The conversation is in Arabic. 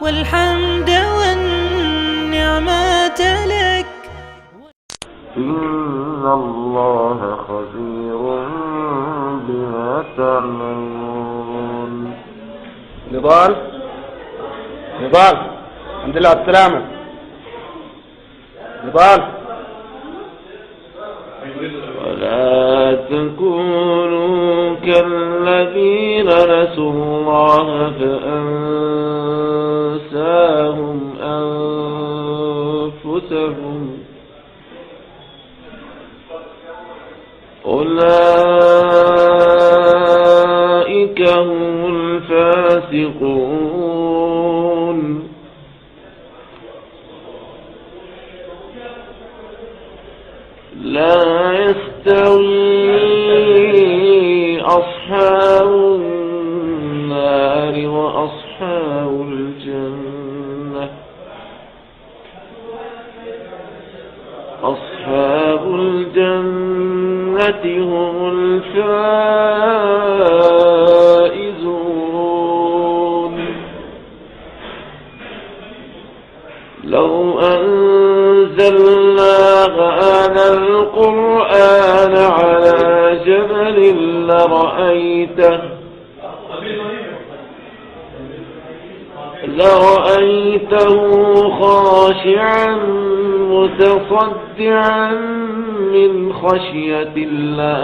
والحمد والنعمة لك. إن الله خبير بما تعملون. نضال الحمد لله على السلامة. نضال ولا تكونوا كالذين نسوا الله فأنساهم أنفسهم أولئك هم الفاسقون. لا يستوي أصحاب النار وأصحاب الجنة. أصحاب الجنة هم الفائزون. لو أنزلنا هذا القرآن على جبل لرأيته خاشعا متصدعا من خشية الله.